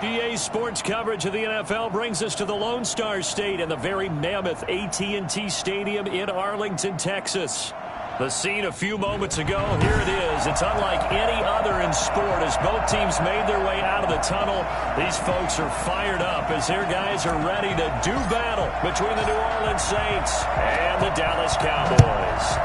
EA Sports coverage of the NFL brings us to the Lone Star State and the very mammoth AT&T Stadium in Arlington, Texas. The scene a few moments ago, here it is. It's unlike any other in sport as both teams made their way out of the tunnel. These folks are fired up as their guys are ready to do battle between the New Orleans Saints and the Dallas Cowboys.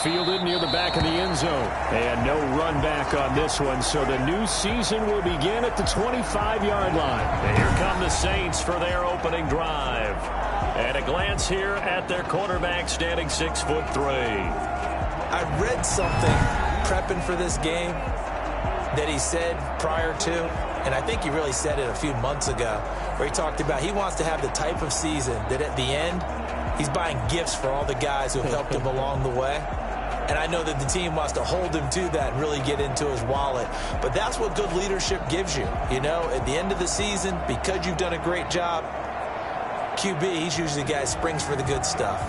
Fielded near the back of the end zone. And no run back on this one, so the new season will begin at the 25-yard line. And here come the Saints for their opening drive. And a glance here at their quarterback standing 6'3". I read something prepping for this game that he said prior to, and I think he really said it a few months ago, where he talked about he wants to have the type of season that at the end, he's buying gifts for all the guys who have helped him along the way. And I know that the team wants to hold him to that and really get into his wallet. But that's what good leadership gives you. You know, at the end of the season, because you've done a great job, QB, he's usually the guy who springs for the good stuff.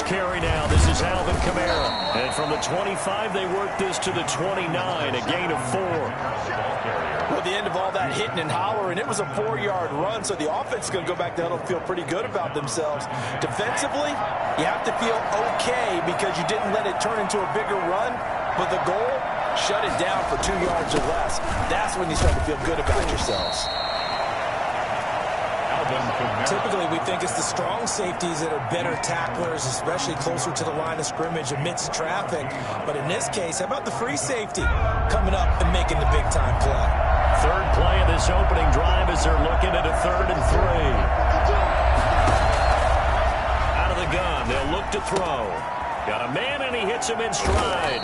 Carry now. This is Alvin Kamara. And from the 25, they work this to the 29, a gain of 4. Well, the end of all that hitting and hollering, it was a 4-yard run, so the offense is going to go back down and feel pretty good about themselves. Defensively, you have to feel okay because you didn't let it turn into a bigger run, but the goal, shut it down for 2 yards or less. That's when you start to feel good about yourselves. Typically, we think it's the strong safeties that are better tacklers, especially closer to the line of scrimmage amidst traffic. But in this case, how about the free safety coming up and making the big-time play? Third play of this opening drive as they're looking at a 3rd and 3. Out of the gun, they'll look to throw. Got a man, and he hits him in stride.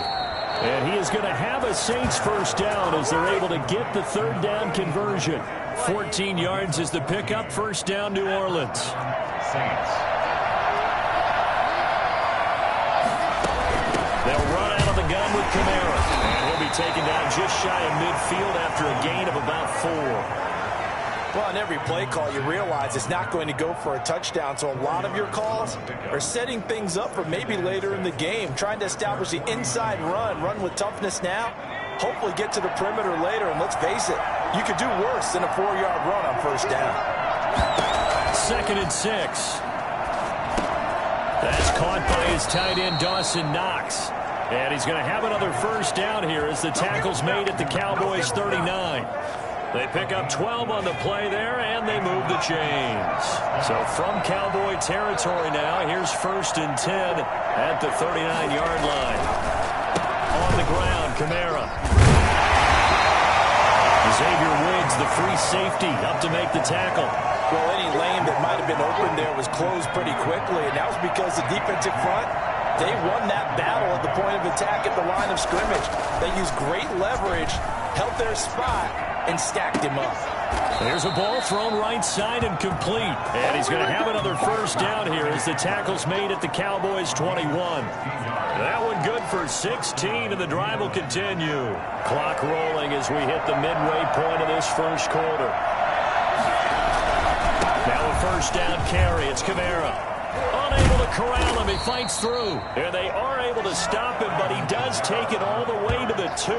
And he is going to have a Saints first down as they're able to get the 3rd down conversion. 14 yards is the pickup. First down, New Orleans. Saints. They'll run out of the gun with Kamara. And he'll be taken down just shy of midfield after a gain of about 4. Well, on every play call, you realize it's not going to go for a touchdown, so a lot of your calls are setting things up for maybe later in the game, trying to establish the inside run with toughness now, hopefully get to the perimeter later, and let's face it, You could do worse than a 4-yard run on first down. 2nd and 6. That's caught by his tight end, Dawson Knox. And he's going to have another first down here as the tackle's made at the Cowboys' 39. They pick up 12 on the play there, and they move the chains. So from Cowboy territory now, here's 1st and 10 at the 39-yard line. On the ground, Kamara. Xavier Woods, the free safety, up to make the tackle. Well, any lane that might have been open there was closed pretty quickly, and that was because the defensive front, they won that battle at the point of attack at the line of scrimmage. They used great leverage, held their spot, and stacked him up. There's a ball thrown right side and complete. And he's going to have another first down here as the tackle's made at the Cowboys' 21. That one good for 16, and the drive will continue. Clock rolling as we hit the midway point of this first quarter. Now a first down carry. It's Kamara. Unable to corral him. He fights through. And they are able to stop him, but he does take it all the way to the 2.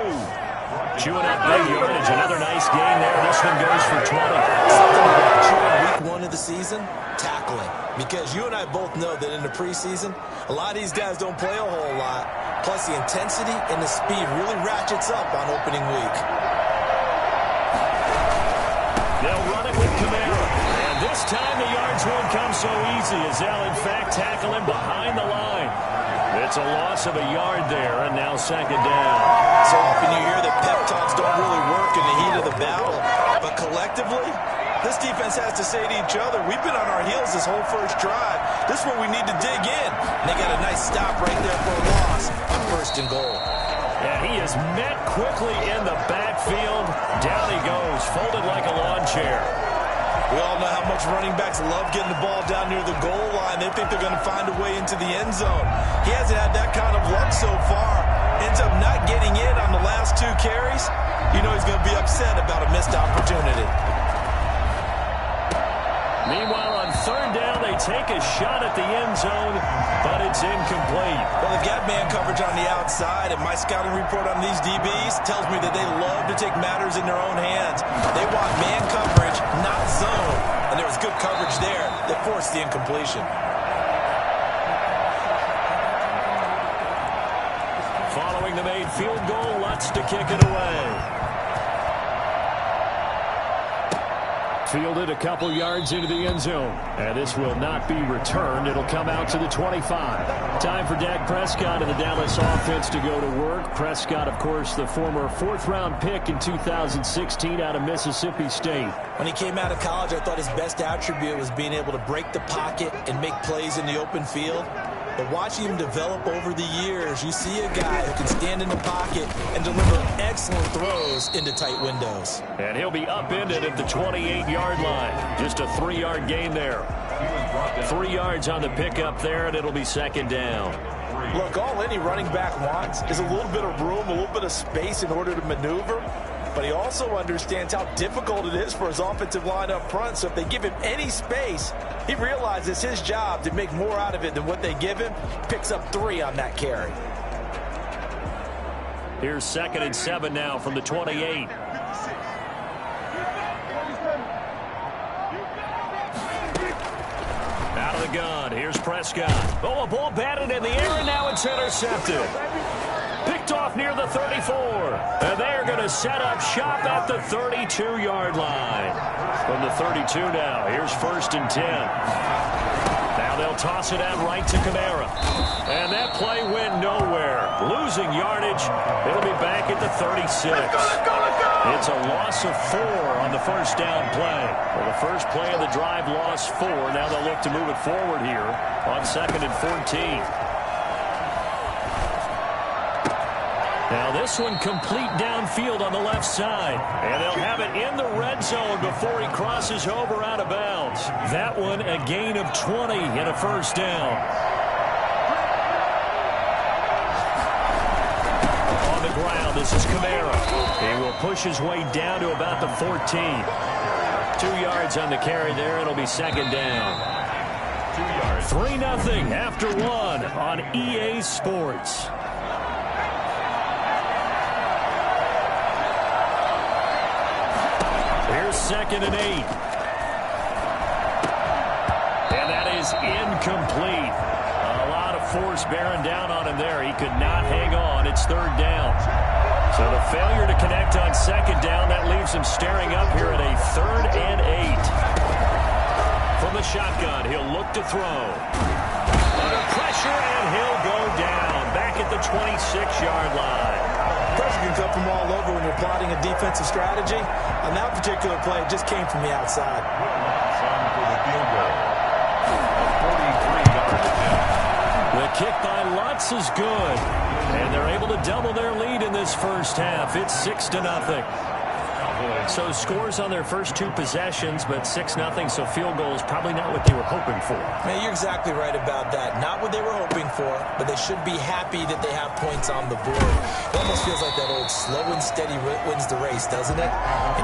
Chewing up big yardage. Another nice gain there. This one goes for 20. Something about chewing week 1 of the season, tackling. Because you and I both know that in the preseason, a lot of these guys don't play a whole lot. Plus the intensity and the speed really ratchets up on opening week. They'll run it with Kamara. And this time the yards won't come so easy as they'll in fact tackle him behind the line. It's a loss of a yard there, and now 2nd down. So often you hear that pep talks don't really work in the heat of the battle. But collectively, this defense has to say to each other, we've been on our heels this whole first drive. This is where we need to dig in. And they got a nice stop right there for a loss on 1st and goal. And he is met quickly in the backfield. Down he goes, folded like a lawn chair. We all know how much running backs love getting the ball down near the goal line. They think they're going to find a way into the end zone. He hasn't had that kind of luck so far. Ends up not getting in on the last 2 carries. You know he's going to be upset about a missed opportunity. Meanwhile, on 3rd down, they take a shot at the end zone, but it's incomplete. Well, they've got man coverage on the outside, and my scouting report on these DBs tells me that they love to take matters in their own hands. They want man coverage, not zone. And there was good coverage there that forced the incompletion. Following the made field goal, Lutz to kick it away. Fielded a couple yards into the end zone. And this will not be returned. It'll come out to the 25. Time for Dak Prescott and the Dallas offense to go to work. Prescott, of course, the former 4th-round pick in 2016 out of Mississippi State. When he came out of college, I thought his best attribute was being able to break the pocket and make plays in the open field. But watching him develop over the years, you see a guy who can stand in the pocket and deliver excellent throws into tight windows. And he'll be upended at the 28-yard line. Just a 3-yard gain there. 3 yards on the pickup there, and it'll be 2nd down. Look, all any running back wants is a little bit of room, a little bit of space in order to maneuver. But he also understands how difficult it is for his offensive line up front. So if they give him any space, he realizes his job to make more out of it than what they give him. Picks up 3 on that carry. Here's 2nd and 7 now from the 28. Out of the gun. Here's Prescott. Oh, a ball batted in the air, and now it's intercepted. Picked off near the 34. And they're going to set up shop at the 32-yard line. From the 32 now, here's 1st and 10. Now they'll toss it out right to Kamara. And that play went nowhere. Losing yardage. It'll be back at the 36. It's a loss of 4 on the first down play. Well, the first play of the drive lost 4. Now they'll look to move it forward here on 2nd and 14. Now this one complete downfield on the left side. And they'll have it in the red zone before he crosses over out of bounds. That one a gain of 20 and a first down. On the ground, this is Kamara. He will push his way down to about the 14. 2 yards on the carry there. It'll be 2nd down. 3-0 after 1 on EA Sports. 2nd and 8. And that is incomplete. A lot of force bearing down on him there. He could not hang on. It's 3rd down. So the failure to connect on 2nd down, that leaves him staring up here at a 3rd and 8. From the shotgun, he'll look to throw. Under pressure, and he'll go down. Back at the 26-yard line. Pressure can come from all over when you're plotting a defensive strategy. On that particular play, it just came from the outside. The kick by Lutz is good. And they're able to double their lead in this first half. It's 6-0. So scores on their first 2 possessions, but 6-0, so field goal is probably not what they were hoping for. Man, you're exactly right about that. Not what they were hoping for, but they should be happy that they have points on the board. It almost feels like that old slow and steady wins the race, doesn't it?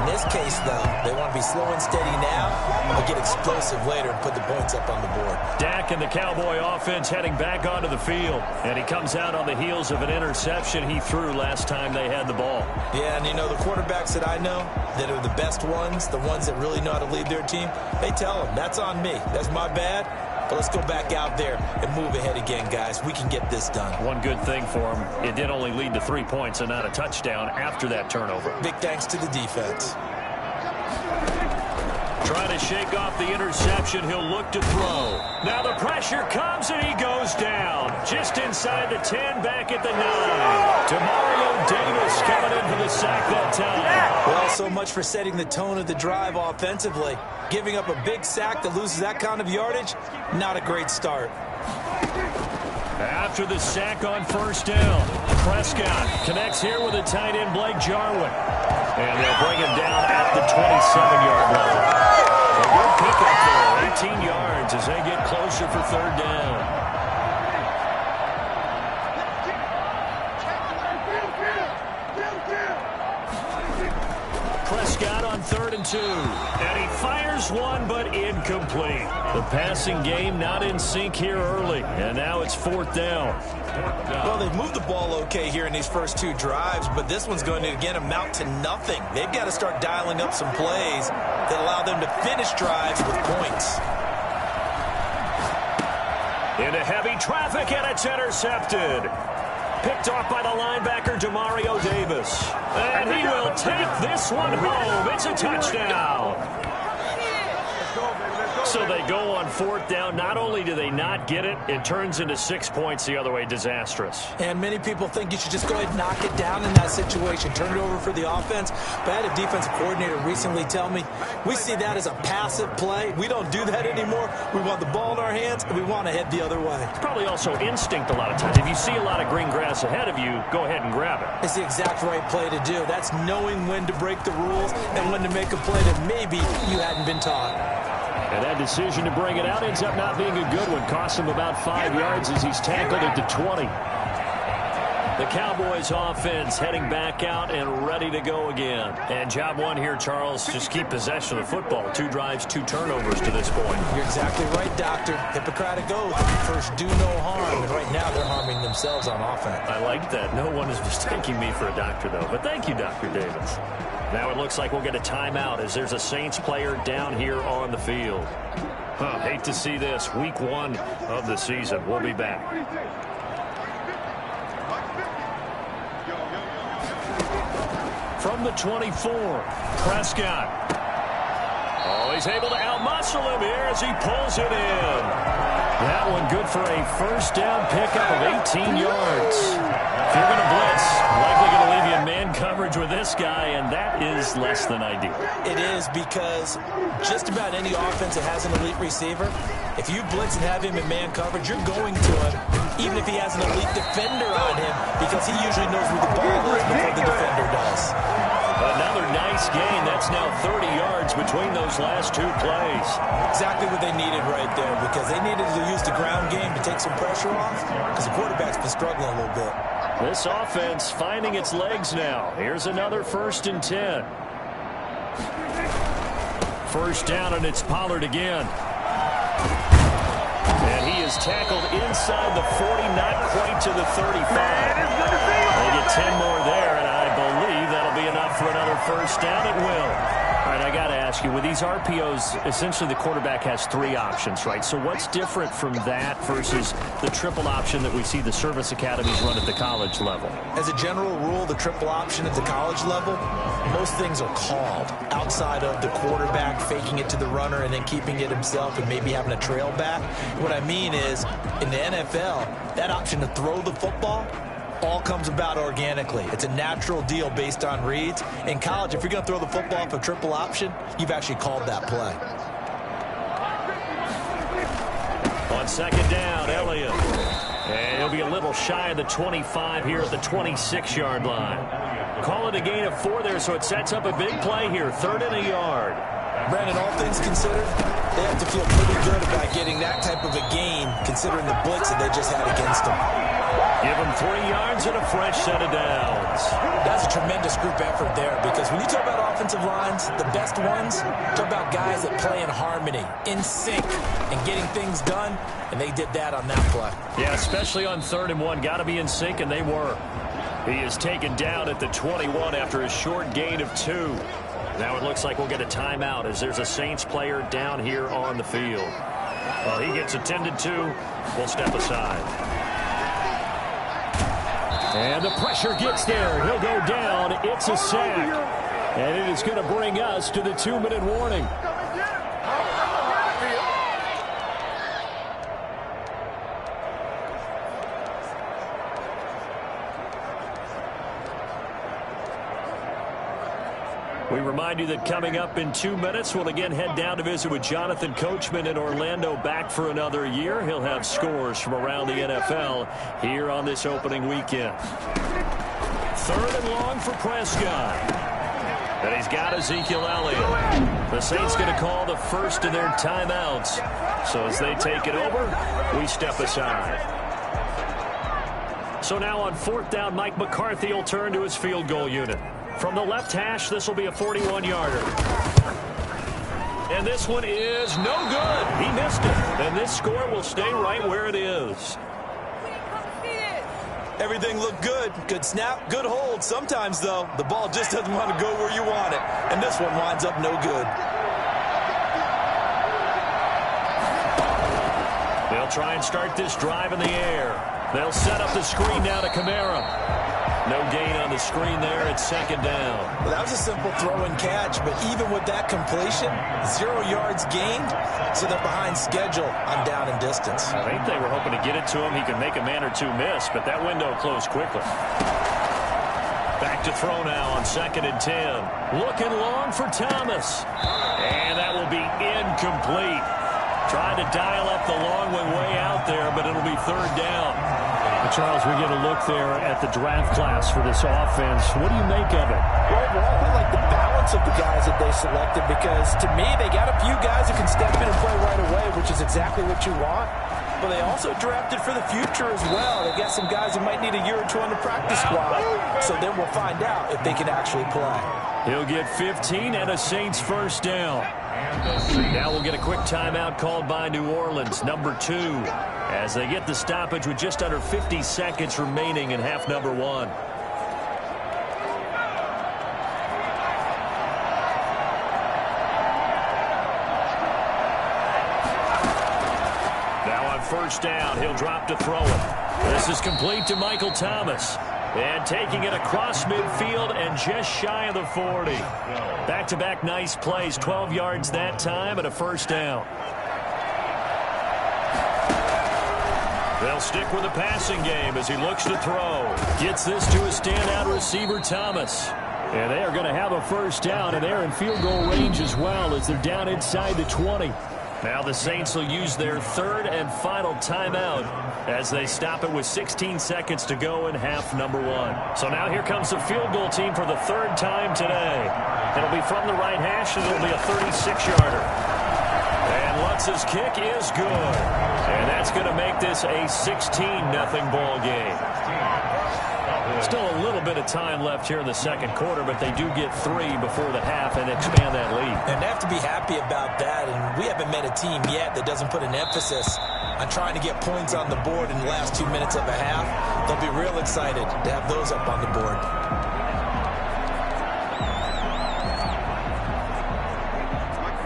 In this case, though, they want to be slow and steady now, but get explosive later and put the points up on the board. Dak and the Cowboy offense heading back onto the field, and he comes out on the heels of an interception he threw last time they had the ball. Yeah, and you know, the quarterbacks that I know that are the best ones, the ones that really know how to lead their team, they tell them, that's on me. That's my bad. But let's go back out there and move ahead again, guys. We can get this done. One good thing for him, it did only lead to 3 points and not a touchdown after that turnover. Big thanks to the defense. Trying to shake off the interception, he'll look to throw. Now the pressure comes and he goes down. Just inside the 10, back at the 9. Demario Davis coming in for the sack that time. Well, so much for setting the tone of the drive offensively. Giving up a big sack that loses that kind of yardage, not a great start. After the sack on 1st down, Prescott connects here with a tight end, Blake Jarwin. And they'll bring him down at the 27-yard line. A good pickup there, 18 yards as they get closer for 3rd down. Prescott on 3rd and 2. And he fires one, but incomplete. The passing game not in sync here early. And now it's 4th down. Well, they've moved the ball okay here in these first 2 drives, but this one's going to, again, amount to nothing. They've got to start dialing up some plays that allow them to finish drives with points. Into heavy traffic, and it's intercepted. Picked off by the linebacker, Demario Davis. And he will take this one home. It's a touchdown. So they go on 4th down. Not only do they not get it, it turns into 6 points the other way. Disastrous. And many people think you should just go ahead and knock it down in that situation. Turn it over for the offense. But I had a defensive coordinator recently tell me, we see that as a passive play. We don't do that anymore. We want the ball in our hands, and we want to head the other way. It's probably also instinct a lot of times. If you see a lot of green grass ahead of you, go ahead and grab it. It's the exact right play to do. That's knowing when to break the rules and when to make a play that maybe you hadn't been taught. And that decision to bring it out ends up not being a good one. Costs him about 5 yards as he's tackled at the 20. The Cowboys offense heading back out and ready to go again. And job one here, Charles, just keep possession of the football. 2 drives, 2 turnovers to this point. You're exactly right, Doctor. Hippocratic oath. First, do no harm. And right now, they're harming themselves on offense. I like that. No one is mistaking me for a doctor, though. But thank you, Dr. Davis. Now it looks like we'll get a timeout as there's a Saints player down here on the field. Hate to see this. Week 1 of the season. We'll be back. From the 24, Prescott. Oh, he's able to outmuscle him here as he pulls it in. That one good for a first down pickup of 18 yards. If you're going to blitz, likely going to leave you in man coverage with this guy, and that is less than ideal. It is, because just about any offense that has an elite receiver, if you blitz and have him in man coverage, you're going to him, even if he has an elite defender on him, because he usually knows where the ball is before the defender does. Another nice gain. That's now 30 yards between those last 2 plays. Exactly what they needed right there, because they needed to use the ground game to take some pressure off, because the quarterback's been struggling a little bit. This offense finding its legs now. Here's another 1st and 10. First down, and it's Pollard again. And he is tackled inside the 40, not quite to the 35. They get 10 more there, and I believe that'll be enough for another first down. It will. right, I got to ask you, with these RPOs, essentially the quarterback has 3 options, right? So what's different from that versus the triple option that we see the service academies run at the college level? As a general rule, the triple option at the college level, most things are called outside of the quarterback faking it to the runner and then keeping it himself and maybe having a trail back. What I mean is, in the NFL, that option to throw the football all comes about organically. It's a natural deal based on reads. In college, if you're going to throw the football off a triple option, you've actually called that play. On second down, Elliott. And he'll be a little shy of the 25 here at the 26-yard line. Call it a gain of 4 there, so it sets up a big play here. 3rd and a yard. Brandon, all things considered, they have to feel pretty good about getting that type of a gain considering the blitz that they just had against them. Give them 3 yards and a fresh set of downs. That's a tremendous group effort there because when you talk about offensive lines, the best ones, talk about guys that play in harmony, in sync, and getting things done, and they did that on that play. Yeah, especially on 3rd and 1. Got to be in sync, and they were. He is taken down at the 21 after a short gain of 2. Now it looks like we'll get a timeout as there's a Saints player down here on the field. Well, he gets attended to. We'll step aside. And the pressure gets there. He'll go down. It's a sack. And it is going to bring us to the 2-minute warning. We remind you that coming up in 2 minutes, we'll again head down to visit with Jonathan Coachman in Orlando, back for another year. He'll have scores from around the NFL here on this opening weekend. 3rd and long for Prescott. And he's got Ezekiel Elliott. The Saints going to call the first of their timeouts. So as they take it over, we step aside. So now on 4th down, Mike McCarthy will turn to his field goal unit. From the left hash, this will be a 41-yarder. And this one is no good. He missed it. And this score will stay right where it is. Everything looked good. Good snap, good hold. Sometimes, though, the ball just doesn't want to go where you want it. And this one winds up no good. They'll try and start this drive in the air. They'll set up the screen now to Kamara. No gain on the screen there. It's 2nd down. Well, that was a simple throw and catch, but even with that completion, 0 yards gained, so they're behind schedule on down and distance. I think they were hoping to get it to him. He could make a man or 2 miss, but that window closed quickly. Back to throw now on 2nd and 10. Looking long for Thomas. And that will be incomplete. Trying to dial up the long one way out there, but it'll be 3rd down. Charles, we get a look there at the draft class for this offense. What do you make of it? Well, overall, we like the balance of the guys that they selected because, to me, they got a few guys that can step in and play right away, which is exactly what you want. But they also drafted for the future as well. They got some guys that might need a year or 2 on the practice squad. So then we'll find out if they can actually play. He'll get 15 and a Saints first down. Now we'll get a quick timeout called by New Orleans, number 2, as they get the stoppage with just under 50 seconds remaining in half number 1. Now on 1st down, he'll drop to throw it. This is complete to Michael Thomas. And taking it across midfield and just shy of the 40. Back-to-back nice plays, 12 yards that time and a 1st down. They'll stick with the passing game as he looks to throw. Gets this to a standout receiver, Thomas. And they are going to have a 1st down, and they're in field goal range as well as they're down inside the 20. Now the Saints will use their 3rd and final timeout as they stop it with 16 seconds to go in half number 1. So now here comes the field goal team for the 3rd time today. It'll be from the right hash, and it'll be a 36-yarder. And Lutz's kick is good. And that's going to make this a 16-0 ball game. Still a little bit of time left here in the 2nd quarter, but they do get 3 before the half and expand that lead. And they have to be happy about that. And we haven't met a team yet that doesn't put an emphasis on trying to get points on the board in the last 2 minutes of a half. They'll be real excited to have those up on the board.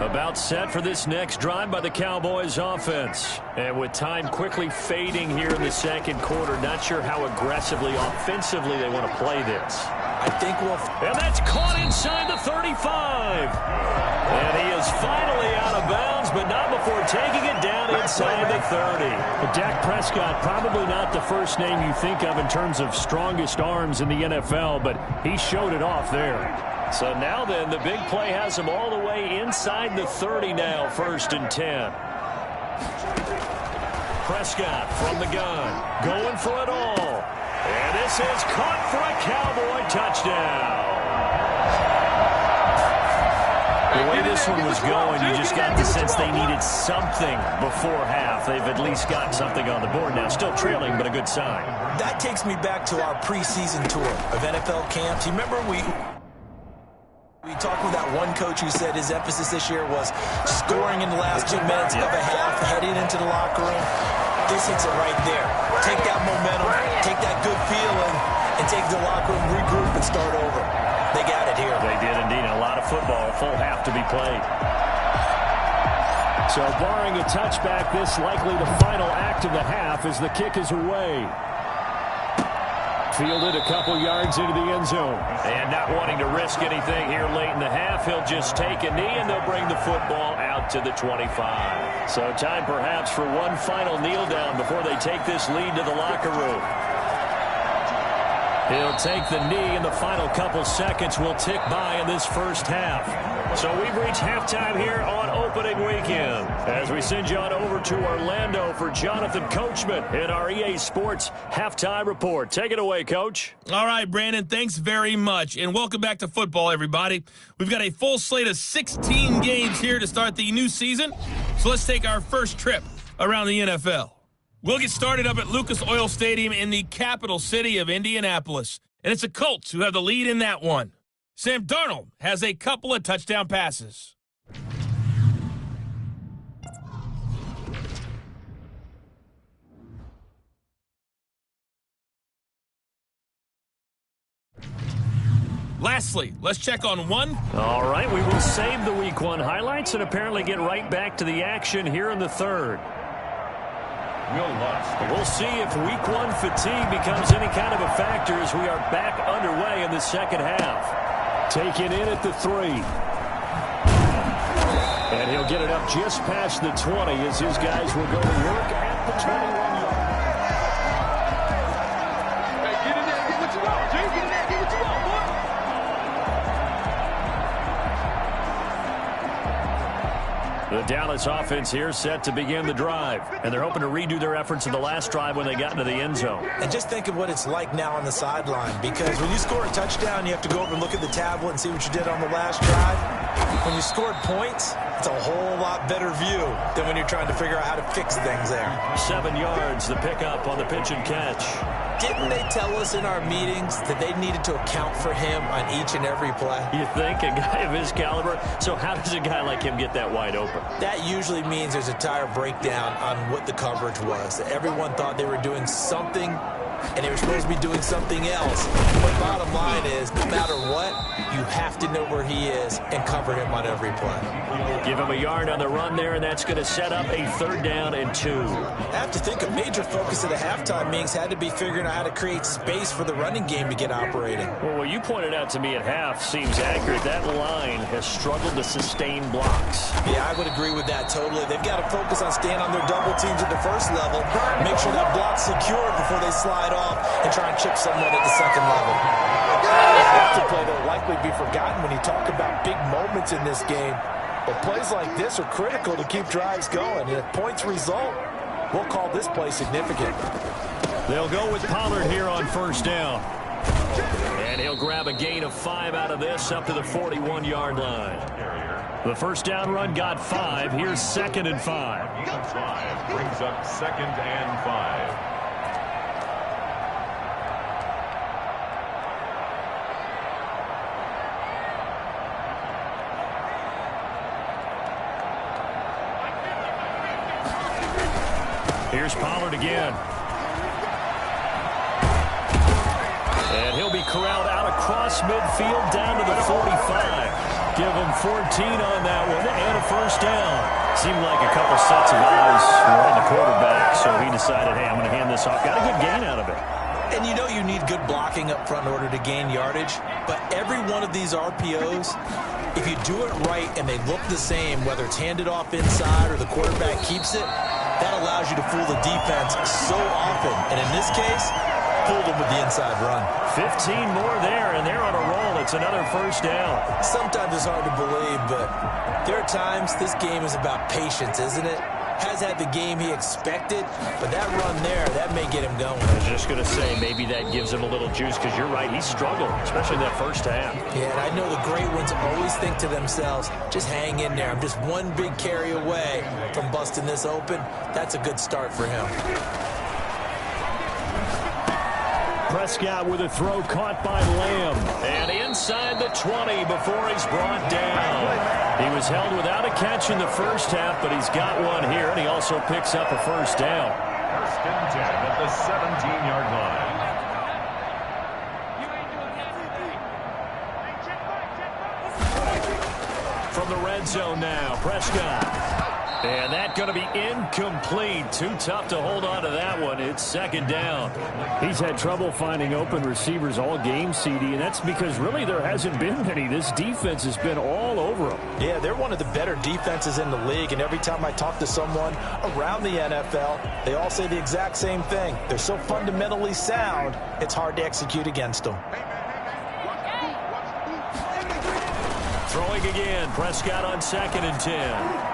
About set for this next drive by the Cowboys offense. And with time quickly fading here in the second quarter, not sure how aggressively, offensively they want to play this. I think we'll... And that's caught inside the 35. And he is finally out of bounds, but not before taking it down inside the 30. Dak Prescott, probably not the first name you think of in terms of strongest arms in the NFL, but he showed it off there. So now then, the big play has him all the way inside the 30 now, 1st and 10. Prescott from the gun, going for it all. And this is caught for a Cowboy touchdown. The way this one was going, you just got the sense they needed something before half. They've at least got something on the board now. Still trailing, but a good sign. That takes me back to our preseason tour of NFL camps. You remember we talked with that one coach who said his emphasis this year was scoring in the last 2 minutes of a half, heading into the locker room. This hits it right there. Take that momentum, take that good feeling, and take the locker room, regroup, and start over. They got it here. They did indeed. A lot of football, full half to be played. So barring a touchback, this likely the final act of the half as the kick is away. Fielded a couple yards into the end zone. And not wanting to risk anything here late in the half, he'll just take a knee, and they'll bring the football out to the 25. So time perhaps for one final kneel down before they take this lead to the locker room. He'll take the knee, and the final couple seconds will tick by in this first half. So we've reached halftime here on opening weekend as we send you on over to Orlando for Jonathan Coachman in our EA Sports Halftime Report. Take it away, Coach. All right, Brandon, thanks very much, and welcome back to football, everybody. We've got a full slate of 16 games here to start the new season, so let's take our first trip around the NFL. We'll get started up at Lucas Oil Stadium in the capital city of Indianapolis, and it's the Colts who have the lead in that one. Sam Darnold has a couple of touchdown passes. Lastly, let's check on one. All right, we will save the Week 1 highlights and apparently get right back to the action here in the third. We'll see if Week 1 fatigue becomes any kind of a factor as we are back underway in the second half. Taken in at the 3. And he'll get it up just past the 20 as his guys will go to work at the 21 yard. Hey, get in there and get what you want, G. Get in there and get what you want, boy. The Dallas offense here set to begin the drive, and they're hoping to redo their efforts in the last drive when they got into the end zone. And just think of what it's like now on the sideline, because when you score a touchdown, you have to go over and look at the tablet and see what you did on the last drive. When you scored points, it's a whole lot better view than when you're trying to figure out how to fix things there. 7 yards, the pickup on the pitch and catch. Didn't they tell us in our meetings that they needed to account for him on each and every play? You think, a guy of his caliber? So how does a guy like him get that wide open? That usually means there's a tire breakdown on what the coverage was. Everyone thought they were doing something, and they were supposed to be doing something else. But bottom line is, no matter what, you have to know where he is and cover him on every play. Give him a yard on the run there, and that's going to set up a 3rd down and 2. I have to think a major focus at the halftime meetings had to be figuring out how to create space for the running game to get operating. Well, what you pointed out to me at half seems accurate. That line has struggled to sustain blocks. Yeah, I would agree with that totally. They've got to focus on staying on their double teams at the first level, make sure that block's secure before they slide off and try and chip someone at the second level. That play that will likely be forgotten when you talk about big moments in this game. But plays like this are critical to keep drives going. And if points result, we'll call this play significant. They'll go with Pollard here on 1st down. And he'll grab a gain of 5 out of this up to the 41-yard line. The 1st down run got 5. Here's 2nd and 5. 5 brings up 2nd and 5. Here's Pollard again. And he'll be corralled out across midfield down to the 45. Give him 14 on that one and a first down. Seemed like a couple sets of eyes were on the quarterback, so he decided, hey, I'm going to hand this off. Got a good gain out of it. And you know you need good blocking up front in order to gain yardage, but every one of these RPOs, if you do it right and they look the same, whether it's handed off inside or the quarterback keeps it, that allows you to fool the defense so often. And in this case, fooled them with the inside run. 15 more there, and they're on a roll. It's another first down. Sometimes it's hard to believe, but there are times this game is about patience, isn't it? Has had the game he expected, but that run there, that may get him going. I was just going to say, maybe that gives him a little juice, because you're right, he struggled, especially that first half. Yeah, and I know the great ones always think to themselves, just hang in there. I'm just one big carry away from busting this open. That's a good start for him. Prescott with a throw caught by Lamb. And inside the 20 before he's brought down. He was held without a catch in the first half, but he's got one here, and he also picks up a first down. First and 10 at the 17-yard line. From the red zone now, Prescott. And that's going to be incomplete. Too tough to hold on to that one. It's second down. He's had trouble finding open receivers all game, CD, and that's because really there hasn't been many. This defense has been all over them. Yeah, they're one of the better defenses in the league, and every time I talk to someone around the NFL, they all say the exact same thing. They're so fundamentally sound, it's hard to execute against them. Throwing again, Prescott on 2nd and 10.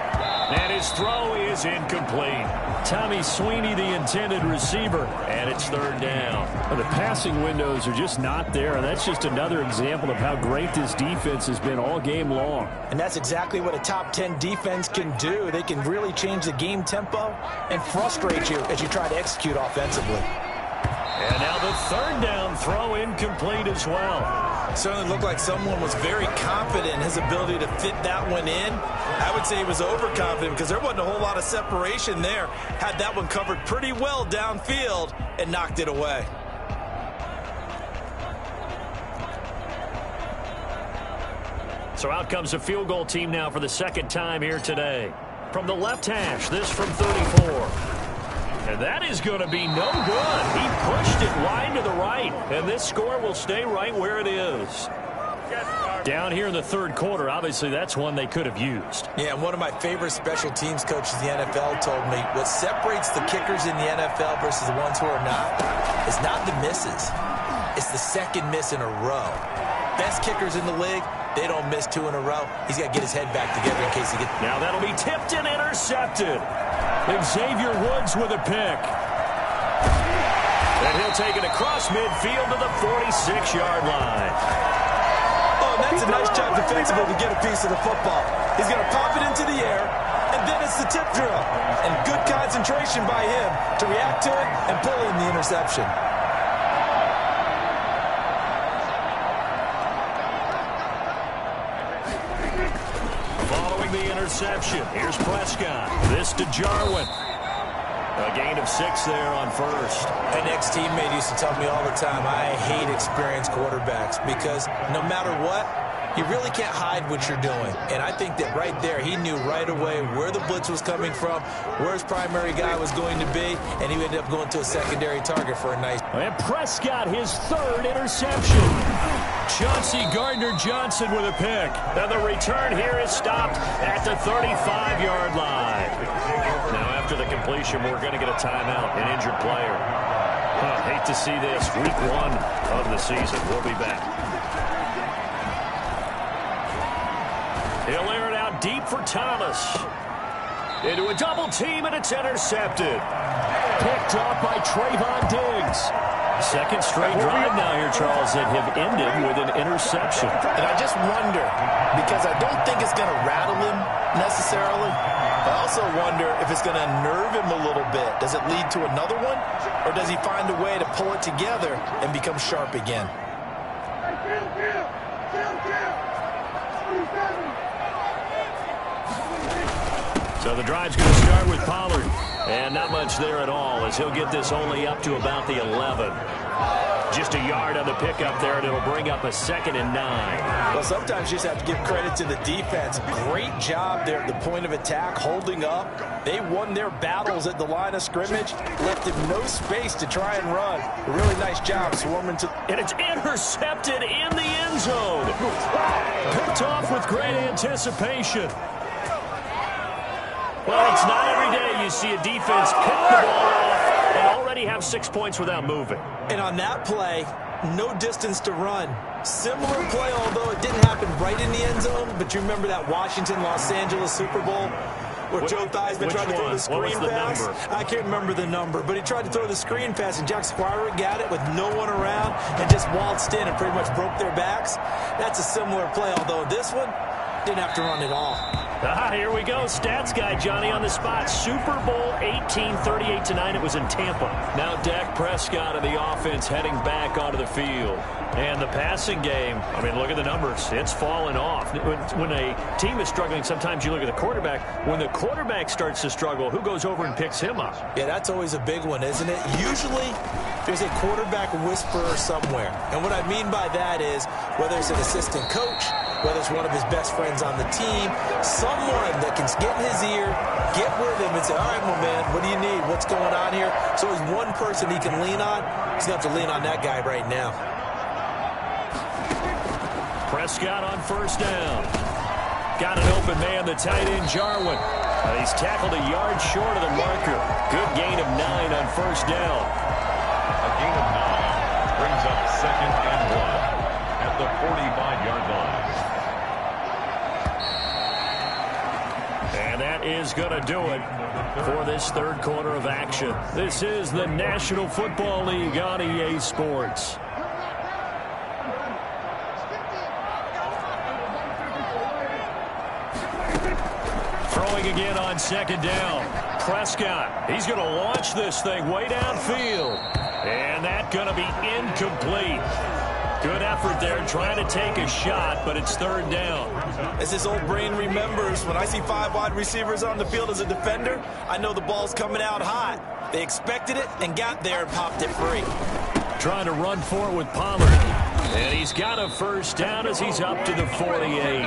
And his throw is incomplete. Tommy Sweeney, the intended receiver, and it's third down. Well, the passing windows are just not there, and that's just another example of how great this defense has been all game long. And that's exactly what a top 10 defense can do. They can really change the game tempo and frustrate you as you try to execute offensively. And now the third down throw incomplete as well. Certainly looked like someone was very confident in his ability to fit that one in. I would say he was overconfident because there wasn't a whole lot of separation there. Had that one covered pretty well downfield and knocked it away. So out comes a field goal team now for the second time here today. From the left hash, this from 34. And that is going to be no good. He pushed it wide to the right, and this score will stay right where it is. Down here in the third quarter, obviously that's one they could have used. Yeah, and one of my favorite special teams coaches in the NFL told me what separates the kickers in the NFL versus the ones who are not is not the misses. It's the second miss in a row. Best kickers in the league, they don't miss 2 in a row. He's got to get his head back together in case he gets... Now that'll be tipped and intercepted. Xavier Woods with a pick. And he'll take it across midfield to the 46-yard line. Oh, and that's a nice job defensively to get a piece of the football. He's going to pop it into the air, and then it's the tip drill. And good concentration by him to react to it and pull in the interception. Interception. Here's Prescott. This to Jarwin. A gain of 6 there on first. An ex-teammate used to tell me all the time, I hate experienced quarterbacks because no matter what, you really can't hide what you're doing. And I think that right there, he knew right away where the blitz was coming from, where his primary guy was going to be, and he ended up going to a secondary target for a nice... And Prescott, his third interception. Chauncey Gardner-Johnson with a pick. And the return here is stopped at the 35-yard line. Now, after the completion, we're going to get a timeout, an injured player. Hate to see this. Week 1 of the season. We'll be back. He'll air it out deep for Thomas. Into a double team, and it's intercepted. Picked off by Trayvon Diggs. Second straight drive now here, Charles, that have ended with an interception. And I just wonder, because I don't think it's going to rattle him necessarily. I also wonder if it's going to unnerve him a little bit. Does it lead to another one? Or does he find a way to pull it together and become sharp again? So the drive's going to start with Pollard. And not much there at all, as he'll get this only up to about the 11. Just a yard on the pickup there, and it'll bring up a 2nd and 9. Well, sometimes you just have to give credit to the defense. Great job there at the point of attack, holding up. They won their battles at the line of scrimmage, left him no space to try and run. A really nice job swarming to... And it's intercepted in the end zone. Picked off with great anticipation. Well, it's not every day you see a defense pick the ball off and already have 6 points without moving. And on that play, no distance to run. Similar play, although it didn't happen right in the end zone. But you remember that Washington-Los Angeles Super Bowl where Joe Theismann tried to throw the screen pass? I can't remember the number, but he tried to throw the screen pass, and Jack Squire got it with no one around and just waltzed in and pretty much broke their backs. That's a similar play, although this one didn't have to run at all. Here we go. Stats guy Johnny on the spot. Super Bowl 18, 38-9. It was in Tampa. Now Dak Prescott of the offense heading back onto the field. And the passing game, I mean, look at the numbers. It's fallen off. When a team is struggling, sometimes you look at the quarterback. When the quarterback starts to struggle, who goes over and picks him up? Yeah, that's always a big one, isn't it? Usually, there's a quarterback whisperer somewhere. And what I mean by that is, whether it's an assistant coach, whether it's one of his best friends on the team, someone that can get in his ear, get with him and say, all right, my man, what do you need? What's going on here? So he's one person he can lean on. He's going to have to lean on that guy right now. Prescott on first down. Got an open man, the tight end, Jarwin. He's tackled a yard short of the marker. Good gain of 9 on first down. A gain of 9 brings up 2nd and 1 at the 45-yard line. And that is going to do it for this third quarter of action. This is the National Football League on EA Sports. Throwing again on second down. Prescott, he's going to launch this thing way downfield. And that's going to be incomplete. Good effort there trying to take a shot, but it's third down. As his old brain remembers, when I see 5 wide receivers on the field as a defender, I know the ball's coming out hot. They expected it and got there and popped it free. Trying to run for it with Pollard. And he's got a first down as he's up to the 48.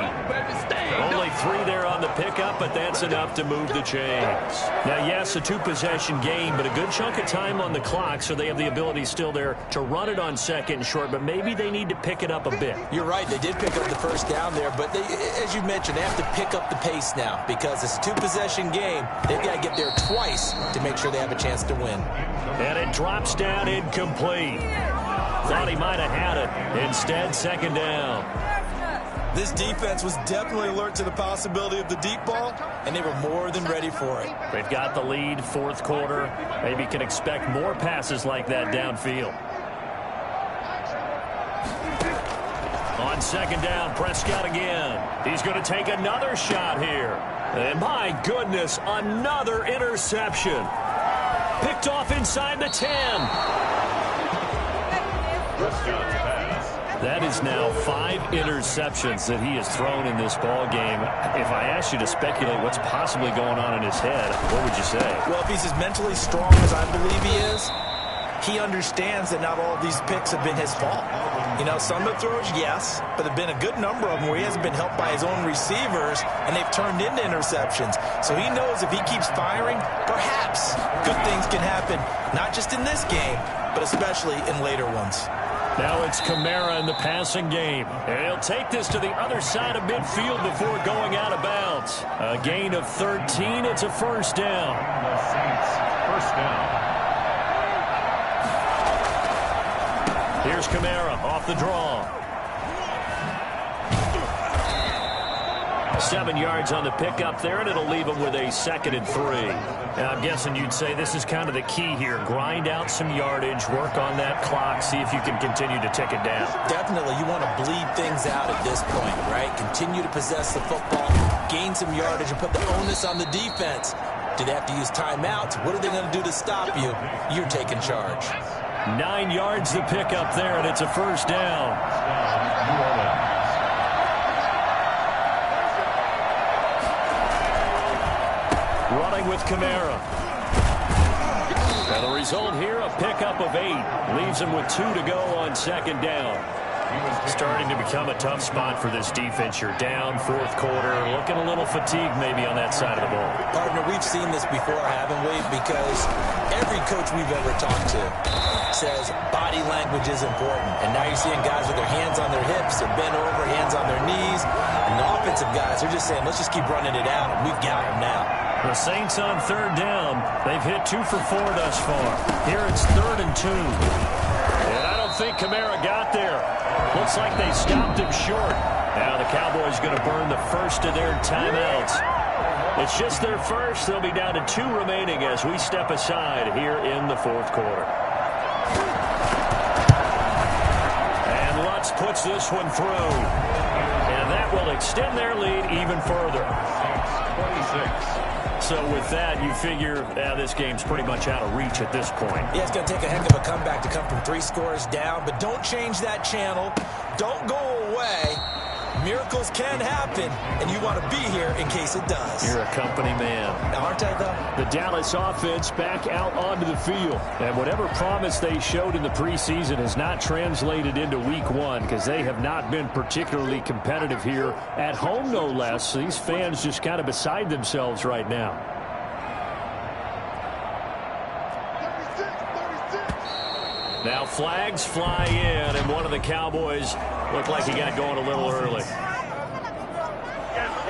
Only 3 there on the pickup, but that's enough to move the chains. Now, yes, a 2-possession game, but a good chunk of time on the clock, so they have the ability still there to run it on second and short, but maybe they need to pick it up a bit. You're right. They did pick up the first down there, but they, as you mentioned, they have to pick up the pace now because it's a 2-possession game. They've got to get there twice to make sure they have a chance to win. And it drops down incomplete. Thought he might have had it. Instead, second down. This defense was definitely alert to the possibility of the deep ball, and they were more than ready for it. They've got the lead, fourth quarter. Maybe can expect more passes like that downfield. On second down, Prescott again. He's going to take another shot here. And my goodness, another interception. Picked off inside the 10. That is now 5 interceptions that he has thrown in this ball game. If I asked you to speculate what's possibly going on in his head, what would you say? Well, if he's as mentally strong as I believe he is, he understands that not all of these picks have been his fault. You know, some of the throws, yes, but there have been a good number of them where he hasn't been helped by his own receivers, and they've turned into interceptions. So he knows if he keeps firing, perhaps good things can happen, not just in this game, but especially in later ones. Now it's Kamara in the passing game. And he'll take this to the other side of midfield before going out of bounds. A gain of 13. It's a first down. The Saints, first down. Here's Kamara off the draw. 7 yards on the pickup there, and it'll leave him with a 2nd and 3. Now, I'm guessing you'd say this is kind of the key here. Grind out some yardage, work on that clock, see if you can continue to tick it down. Definitely, you want to bleed things out at this point, right? Continue to possess the football, gain some yardage, and put the onus on the defense. Do they have to use timeouts? What are they going to do to stop you? You're taking charge. 9 yards to pick up there, and it's a first down. Running with Kamara. And the result here, a pickup of 8. Leaves them with 2 to go on second down. Starting to become a tough spot for this defense. You're down fourth quarter, looking a little fatigued maybe on that side of the ball. Partner, we've seen this before, haven't we? Because every coach we've ever talked to says body language is important. And now you're seeing guys with their hands on their hips, they're bent over, hands on their knees. And the offensive guys are just saying, let's just keep running it out, and we've got them now. The Saints on third down. They've hit 2 for 4 thus far. Here it's 3rd and 2. And I don't think Kamara got there. Looks like they stopped him short. Now the Cowboys going to burn the first of their timeouts. It's just their first. They'll be down to 2 remaining as we step aside here in the fourth quarter. And Lutz puts this one through. And that will extend their lead even further. 26. So with that, you figure this game's pretty much out of reach at this point. Yeah, it's going to take a heck of a comeback to come from 3 scores down, but don't change that channel. Don't go away. Miracles can happen, and you want to be here in case it does. You're a company man. Aren't I, though? The Dallas offense back out onto the field. And whatever promise they showed in the preseason has not translated into week 1 because they have not been particularly competitive here at home, no less. These fans just kind of beside themselves right now. Now flags fly in, and one of the Cowboys looked like he got going a little early.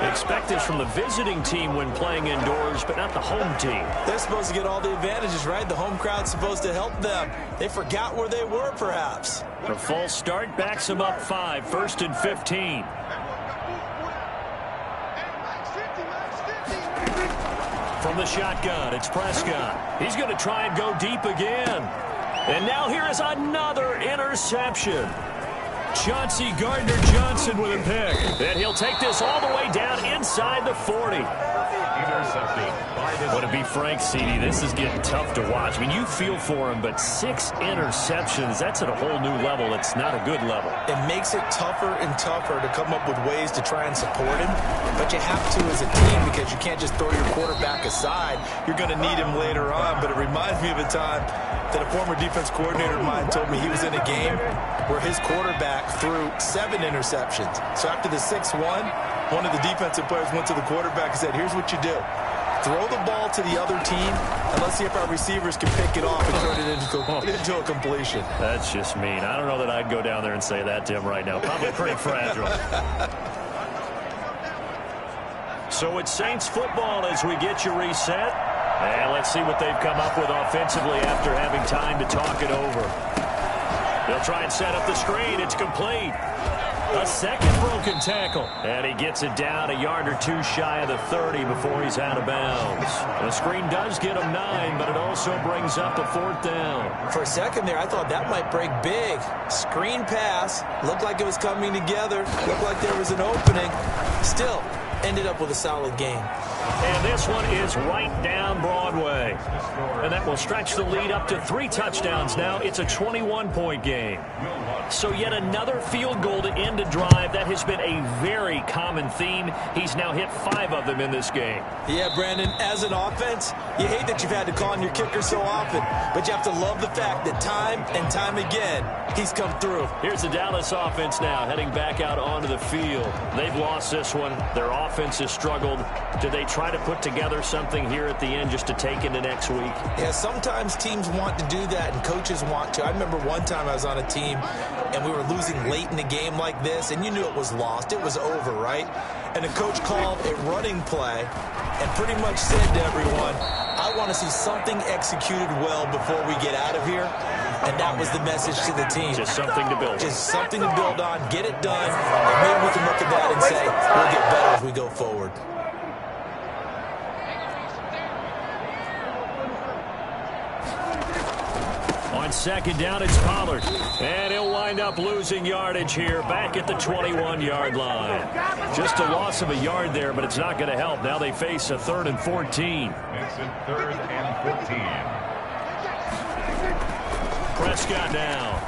Expect this from the visiting team when playing indoors, but not the home team. They're supposed to get all the advantages, right? The home crowd's supposed to help them. They forgot where they were, perhaps. The false start backs them up 5, 1st and 15. From the shotgun, it's Prescott. He's going to try and go deep again. And now here is another interception. Chauncey Gardner-Johnson with a pick. And he'll take this all the way down inside the 40. Intercepted. Well, to be frank, CD, this is getting tough to watch. I mean, you feel for him, but 6 interceptions, that's at a whole new level. It's not a good level. It makes it tougher and tougher to come up with ways to try and support him. But you have to as a team because you can't just throw your quarterback aside. You're going to need him later on. But it reminds me of a time that a former defense coordinator of mine told me he was in a game where his quarterback threw 7 interceptions. So after the 6-1, one of the defensive players went to the quarterback and said, here's what you do. Throw the ball to the other team, and let's see if our receivers can pick it off and turn it into a completion. That's just mean. I don't know that I'd go down there and say that to him right now. Probably pretty fragile. So it's Saints football as we get you reset. And let's see what they've come up with offensively after having time to talk it over. They'll try and set up the screen. It's complete. A second broken tackle. And he gets it down a yard or 2 shy of the 30 before he's out of bounds. The screen does get him 9, but it also brings up a 4th down. For a second there, I thought that might break big. Screen pass. Looked like it was coming together. Looked like there was an opening. Still, ended up with a solid game. And this one is right down Broadway. And that will stretch the lead up to 3 touchdowns now. It's a 21-point game. So yet another field goal to end a drive. That has been a very common theme. He's now hit 5 of them in this game. Yeah, Brandon, as an offense, you hate that you've had to call on your kicker so often, but you have to love the fact that time and time again, he's come through. Here's the Dallas offense now heading back out onto the field. They've lost this one. Their offense has struggled. Do they try to put together something here at the end just to take into next week? Yeah, sometimes teams want to do that and coaches want to. I remember one time I was on a team and we were losing late in a game like this, and you knew it was lost. It was over, right? And the coach called a running play and pretty much said to everyone, I want to see something executed well before we get out of here. And that was the message to the team. Just something to build. Just something to build on, get it done, and maybe we can look at that and say, we'll get better as we go forward. On second down, it's Pollard. And he'll wind up losing yardage here back at the 21-yard line. Just a loss of a yard there, but it's not going to help. Now they face a 3rd and 14. It's a 3rd and 14. Prescott now.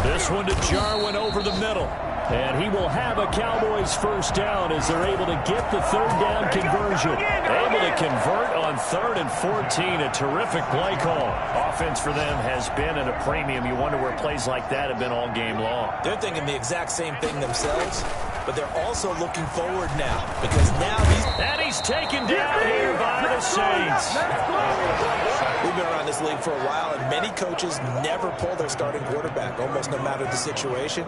This one to Jarwin over the middle. And he will have a Cowboys first down as they're able to get the third down conversion. Able to convert on 3rd and 14. A terrific play call. Offense for them has been at a premium. You wonder where plays like that have been all game long. They're thinking the exact same thing themselves, but they're also looking forward now because now he's taken down here by the Saints. We've been around this league for a while, and many coaches never pull their starting quarterback, almost no matter the situation.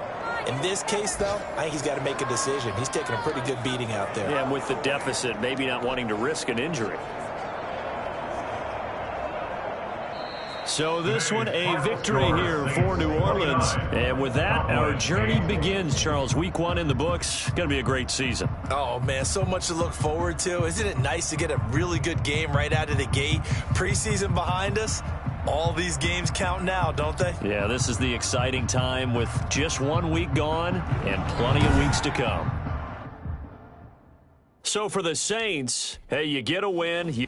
In this case, though, I think he's got to make a decision. He's taking a pretty good beating out there. Yeah, and with the deficit, maybe not wanting to risk an injury. So this one, a victory here for New Orleans. And with that, our journey begins, Charles. Week 1 in the books. Going to be a great season. Oh, man, so much to look forward to. Isn't it nice to get a really good game right out of the gate? Preseason behind us. All these games count now, don't they? Yeah, this is the exciting time with just 1 week gone and plenty of weeks to come. So for the Saints, hey, you get a win.